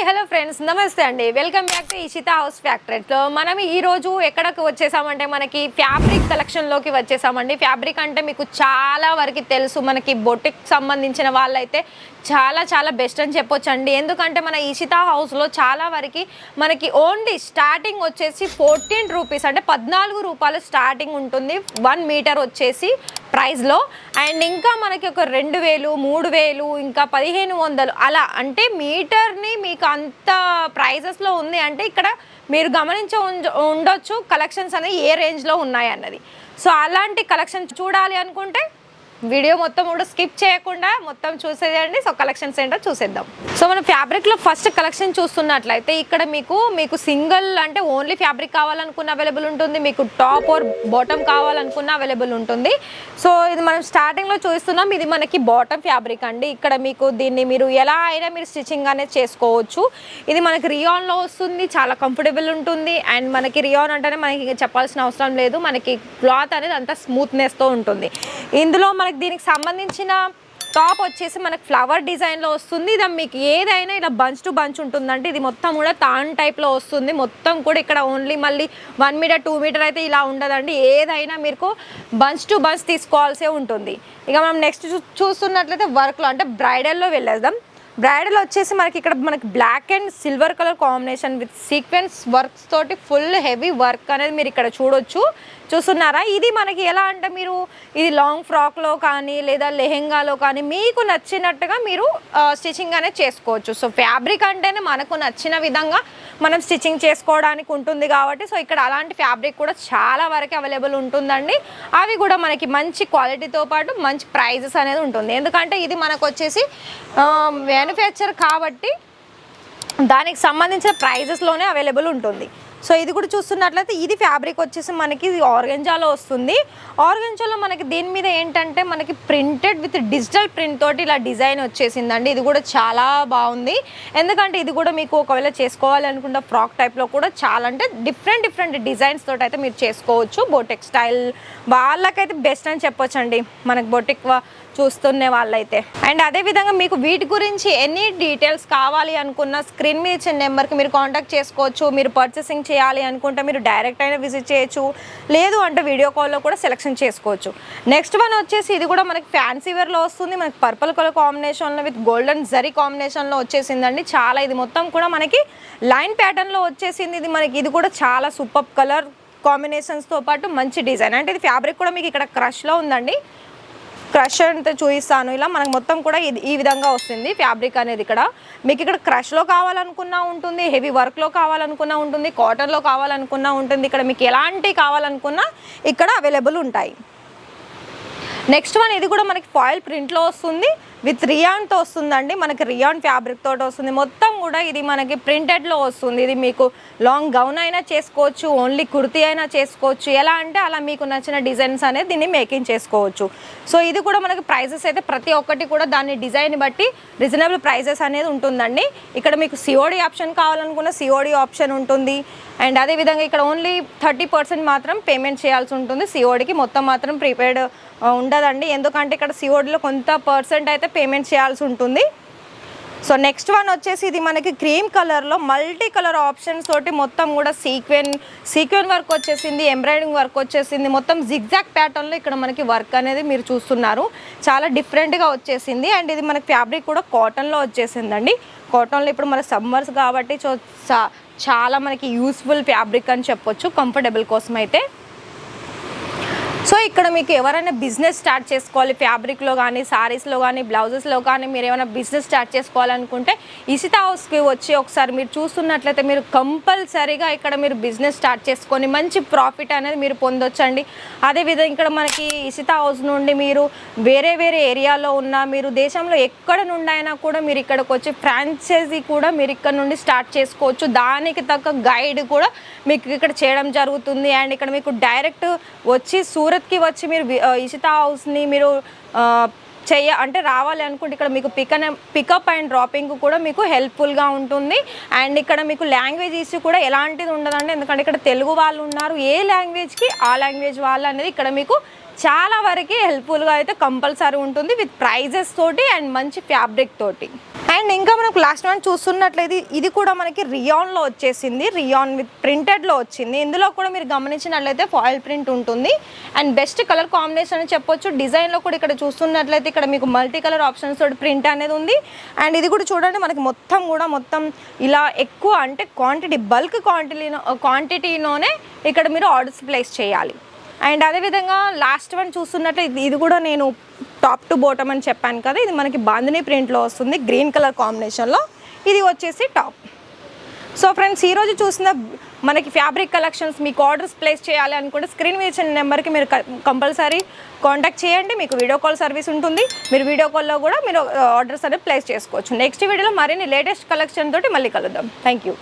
Hello friends, నమస్తే అండి. Welcome back to Ishita house ఫ్యాక్టరీలో. మనం ఈ రోజు ఎక్కడికి వచ్చేసామంటే మనకి ఫ్యాబ్రిక్ కలెక్షన్లోకి వచ్చేసామండి. ఫ్యాబ్రిక్ అంటే మీకు చాలా వరకు తెలుసు, మనకి బొటిక్ సంబంధించిన వాళ్ళైతే చాలా చాలా బెస్ట్ అని చెప్పొచ్చు అండి. ఎందుకంటే మన ఇషితా హౌస్లో చాలా వరకు మనకి ఓన్లీ స్టార్టింగ్ వచ్చేసి 14 రూపీస్ అంటే 14 రూపాయలు స్టార్టింగ్ ఉంటుంది 1 మీటర్ వచ్చేసి ప్రైస్లో. అండ్ ఇంకా మనకి ఒక 2000, 3000, ఇంకా 1500 అలా అంటే మీటర్ని మీకు అంత ప్రైజెస్లో ఉంది అంటే ఇక్కడ మీరు గమనించి ఉండొచ్చు కలెక్షన్స్ అనేవి ఏ రేంజ్లో ఉన్నాయి అన్నది. సో అలాంటి కలెక్షన్ చూడాలి అనుకుంటే వీడియో మొత్తం కూడా స్కిప్ చేయకుండా మొత్తం చూసేయండి. సో కలెక్షన్స్ ఏంటో చూసేద్దాం. సో మనం ఫ్యాబ్రిక్లో ఫస్ట్ కలెక్షన్ చూస్తున్నట్లయితే ఇక్కడ మీకు సింగిల్ అంటే ఓన్లీ ఫ్యాబ్రిక్ కావాలనుకున్న అవైలబుల్ ఉంటుంది, మీకు టాప్ ఆర్ బాటమ్ కావాలనుకున్న అవైలబుల్ ఉంటుంది. సో ఇది మనం స్టార్టింగ్లో చూస్తున్నాం, ఇది మనకి బాటమ్ ఫ్యాబ్రిక్ అండి. ఇక్కడ మీకు దీన్ని మీరు ఎలా అయినా మీరు స్టిచ్చింగ్ అనేది చేసుకోవచ్చు. ఇది మనకి రియాన్లో వస్తుంది, చాలా కంఫర్టబుల్ ఉంటుంది. అండ్ మనకి రియాన్ అంటేనే మనకి చెప్పాల్సిన అవసరం లేదు, మనకి క్లాత్ అనేది అంతా స్మూత్నెస్తో ఉంటుంది. ఇందులో మనకి దీనికి సంబంధించిన టాప్ వచ్చేసి మనకి ఫ్లవర్ డిజైన్లో వస్తుంది. ఇది మీకు ఏదైనా ఇలా బంచ్ టు బంచ్ ఉంటుందంటే ఇది మొత్తం కూడా తాన్ టైప్లో వస్తుంది. మొత్తం కూడా ఇక్కడ ఓన్లీ మళ్ళీ 1 మీటర్ 2 మీటర్ అయితే ఇలా ఉండదండి, ఏదైనా మీకు బంచ్ టు బంచ్ తీసుకోవాల్సే ఉంటుంది. ఇక మనం నెక్స్ట్ చూస్తున్నట్లయితే వర్క్లో అంటే బ్రైడల్లో వెళ్ళేద్దాం. బ్రైడల్ వచ్చేసి మనకి ఇక్కడ మనకి black and silver colour combination with sequence works తోటి ఫుల్ హెవీ వర్క్ అనేది మీరు ఇక్కడ చూస్తున్నారా. ఇది మనకి ఎలా అంటే మీరు ఇది లాంగ్ ఫ్రాక్లో కానీ లేదా లెహెంగాలో కానీ మీకు నచ్చినట్టుగా మీరు స్టిచ్చింగ్ అనేది చేసుకోవచ్చు. సో ఫ్యాబ్రిక్ అంటేనే మనకు నచ్చిన విధంగా మనం స్టిచ్చింగ్ చేసుకోవడానికి ఉంటుంది కాబట్టి సో ఇక్కడ అలాంటి ఫ్యాబ్రిక్ కూడా చాలా వరకు అవైలబుల్ ఉంటుందండి. అవి కూడా మనకి మంచి క్వాలిటీతో పాటు మంచి ప్రైజెస్ అనేది ఉంటుంది. ఎందుకంటే ఇది మనకు వచ్చేసి మ్యానుఫ్యాక్చర్ కాబట్టి దానికి సంబంధించిన ప్రైజెస్లోనే అవైలబుల్ ఉంటుంది. సో ఇది కూడా చూస్తున్నట్లయితే ఇది ఫ్యాబ్రిక్ వచ్చేసి మనకి ఆర్గెంజాలో వస్తుంది. ఆర్గెంజాలో మనకి దీని మీద ఏంటంటే మనకి ప్రింటెడ్ విత్ డిజిటల్ ప్రింట్ తోటి ఇలా డిజైన్ వచ్చేసిందండి. ఇది కూడా చాలా బాగుంది, ఎందుకంటే ఇది కూడా మీకు ఒకవేళ చేసుకోవాలి అనుకుంటే ఫ్రాక్ టైప్లో కూడా చాలా అంటే డిఫరెంట్ డిజైన్స్ తోటి అయితే మీరు చేసుకోవచ్చు. బొటిక్ స్టైల్ వాళ్ళకైతే బెస్ట్ అని చెప్పొచ్చు అండి, మనకి బొటిక్ చూస్తున్న వాళ్ళైతే. అండ్ అదేవిధంగా మీకు వీటి గురించి ఎన్ని డీటెయిల్స్ కావాలి అనుకున్న స్క్రీన్ మీద ఇచ్చిన నెంబర్కి మీరు కాంటాక్ట్ చేసుకోవచ్చు. మీరు పర్చేసింగ్ చేయాలి అనుకుంటే మీరు డైరెక్ట్ అయినా విజిట్ చేయొచ్చు, లేదు అంటే వీడియో కాల్లో కూడా సెలెక్షన్ చేసుకోవచ్చు. నెక్స్ట్ వన్ వచ్చేసి ఇది కూడా మనకి ఫ్యాన్సీ వేర్లో వస్తుంది, మనకి పర్పుల్ కలర్ కాంబినేషన్లో విత్ గోల్డెన్ జరీ కాంబినేషన్లో వచ్చేసిందండి. చాలా ఇది మొత్తం కూడా మనకి లైన్ ప్యాటర్న్లో వచ్చేసింది. ఇది కూడా చాలా సూపర్ కలర్ కాంబినేషన్స్తో పాటు మంచి డిజైన్. అంటే ఇది ఫ్యాబ్రిక్ కూడా మీకు ఇక్కడ క్రష్లో ఉందండి, క్రష్ అంతా చూపిస్తాను. ఇలా మనకు మొత్తం కూడా ఈ విధంగా వస్తుంది ఫ్యాబ్రిక్ అనేది. ఇక్కడ మీకు ఇక్కడ క్రష్లో కావాలనుకున్నా ఉంటుంది, హెవీ వర్క్లో కావాలనుకున్నా ఉంటుంది, కాటన్లో కావాలనుకున్నా ఉంటుంది. ఇక్కడ మీకు ఎలాంటి కావాలనుకున్నా ఇక్కడ అవైలబుల్ ఉంటాయి. నెక్స్ట్ వన్ ఇది కూడా మనకి ఫాయిల్ ప్రింట్లో వస్తుంది విత్ రియాన్తో వస్తుందండి. మనకి రియాన్ ఫ్యాబ్రిక్ తోటి వస్తుంది. మొత్తం కూడా ఇది మనకి ప్రింటెడ్లో వస్తుంది. ఇది మీకు లాంగ్ గౌన్ అయినా చేసుకోవచ్చు, ఓన్లీ కుర్తీ అయినా చేసుకోవచ్చు. ఎలా అంటే అలా మీకు నచ్చిన డిజైన్స్ అనేది దీన్ని మేకింగ్ చేసుకోవచ్చు. సో ఇది కూడా మనకి ప్రైజెస్ అయితే ప్రతి ఒక్కటి కూడా దాని డిజైన్ బట్టి రీజనబుల్ ప్రైజెస్ అనేది ఉంటుందండి. ఇక్కడ మీకు సిఓడి ఆప్షన్ కావాలనుకున్న సిఓడి ఆప్షన్ ఉంటుంది. అండ్ అదేవిధంగా ఇక్కడ ఓన్లీ 30% మాత్రం పేమెంట్ చేయాల్సి ఉంటుంది సిఓడికి, మొత్తం మాత్రం ప్రీపెయిడ్ ఉండదండి. ఎందుకంటే ఇక్కడ సిఓడిలో కొంత పర్సెంట్ అయితే పేమెంట్ చేయాల్సి ఉంటుంది. సో నెక్స్ట్ వన్ వచ్చేసి ఇది మనకి క్రీమ్ కలర్లో మల్టీ కలర్ ఆప్షన్స్ తోటి మొత్తం కూడా సీక్వెన్ వర్క్ వచ్చేసింది, ఎంబ్రాయిడింగ్ వర్క్ వచ్చేసింది, మొత్తం జిగ్జాగ్ ప్యాటర్న్లో ఇక్కడ మనకి వర్క్ అనేది మీరు చూస్తున్నారు. చాలా డిఫరెంట్గా వచ్చేసింది. అండ్ ఇది మనకి ఫ్యాబ్రిక్ కూడా కాటన్లో వచ్చేసిందండి. కాటన్లో ఇప్పుడు మన సమ్మర్స్ కాబట్టి చాలా మనకి యూస్ఫుల్ ఫ్యాబ్రిక్ అని చెప్పొచ్చు కంఫర్టబుల్ కోసం అయితే. సో ఇక్కడ మీకు ఎవరైనా బిజినెస్ స్టార్ట్ చేసుకోవాలి ఫ్యాబ్రిక్లో కానీ, శారీస్లో కానీ, బ్లౌజెస్లో కానీ మీరు ఏమైనా బిజినెస్ స్టార్ట్ చేసుకోవాలనుకుంటే ఇషితా హౌస్కి వచ్చి ఒకసారి మీరు చూస్తున్నట్లయితే మీరు కంపల్సరీగా ఇక్కడ మీరు బిజినెస్ స్టార్ట్ చేసుకొని మంచి ప్రాఫిట్ అనేది మీరు పొందొచ్చండి. అదేవిధంగా ఇక్కడ మనకి ఇషితా హౌస్ నుండి మీరు వేరే ఏరియాలో ఉన్న మీరు దేశంలో ఎక్కడ నుండి అయినా కూడా మీరు ఇక్కడికి వచ్చి ఫ్రాంచైజీ కూడా మీరు ఇక్కడ నుండి స్టార్ట్ చేసుకోవచ్చు. దానికి తగ్గ గైడ్ కూడా మీకు ఇక్కడ చేయడం జరుగుతుంది. అండ్ ఇక్కడ మీకు డైరెక్ట్ వచ్చి సూరత్కి వచ్చి మీరు ఇషితా హౌస్ని మీరు అంటే రావాలి అనుకుంటే ఇక్కడ మీకు పికప్ అండ్ డ్రాపింగ్ కూడా మీకు హెల్ప్ఫుల్గా ఉంటుంది. అండ్ ఇక్కడ మీకు లాంగ్వేజ్ ఇష్యూ కూడా ఎలాంటిది ఉండదండి, ఎందుకంటే ఇక్కడ తెలుగు వాళ్ళు ఉన్నారు, ఏ లాంగ్వేజ్కి ఆ లాంగ్వేజ్ వాళ్ళు అనేది ఇక్కడ మీకు చాలా వరకు హెల్ప్ఫుల్గా అయితే కంపల్సరీ ఉంటుంది విత్ ప్రైజెస్ తోటి అండ్ మంచి ఫ్యాబ్రిక్ తోటి. అండ్ ఇంకా మనకు లాస్ట్ వన్ చూస్తున్నట్లయితే ఇది కూడా మనకి రియాన్లో వచ్చేసింది, రియాన్ విత్ ప్రింటెడ్లో వచ్చింది. ఇందులో కూడా మీరు గమనించినట్లయితే ఫాయిల్ ప్రింట్ ఉంటుంది అండ్ బెస్ట్ కలర్ కాంబినేషన్ అని చెప్పొచ్చు. డిజైన్లో కూడా ఇక్కడ చూస్తున్నట్లయితే ఇక్కడ మీకు మల్టీ కలర్ ఆప్షన్స్ తోటి ప్రింట్ అనేది ఉంది. అండ్ ఇది కూడా చూడండి మనకి మొత్తం ఇలా ఎక్కువ అంటే బల్క్ క్వాంటిటీలోనే ఇక్కడ మీరు ఆర్డర్స్ ప్లేస్ చేయాలి. అండ్ అదేవిధంగా లాస్ట్ వన్ చూస్తున్నట్టు ఇది కూడా నేను టాప్ టు బాటమ్ అని చెప్పాను కదా, ఇది మనకి బాందినీ ప్రింట్లో వస్తుంది గ్రీన్ కలర్ కాంబినేషన్లో. ఇది వచ్చేసి టాప్. సో ఫ్రెండ్స్, ఈరోజు చూసిన మనకి ఫ్యాబ్రిక్ కలెక్షన్స్ మీకు ఆర్డర్స్ ప్లేస్ చేయాలి అనుకుంటే స్క్రీన్ మీద ఇచ్చిన నెంబర్కి మీరు కంపల్సరీ కాంటాక్ట్ చేయండి. మీకు వీడియో కాల్ సర్వీస్ ఉంటుంది. మీరు వీడియో కాల్లో కూడా మీరు ఆర్డర్స్ అనేది ప్లేస్ చేసుకోవచ్చు. నెక్స్ట్ వీడియోలో మరిన్ని లేటెస్ట్ కలెక్షన్ తోటి మళ్ళీ కలుద్దాం. Thank you.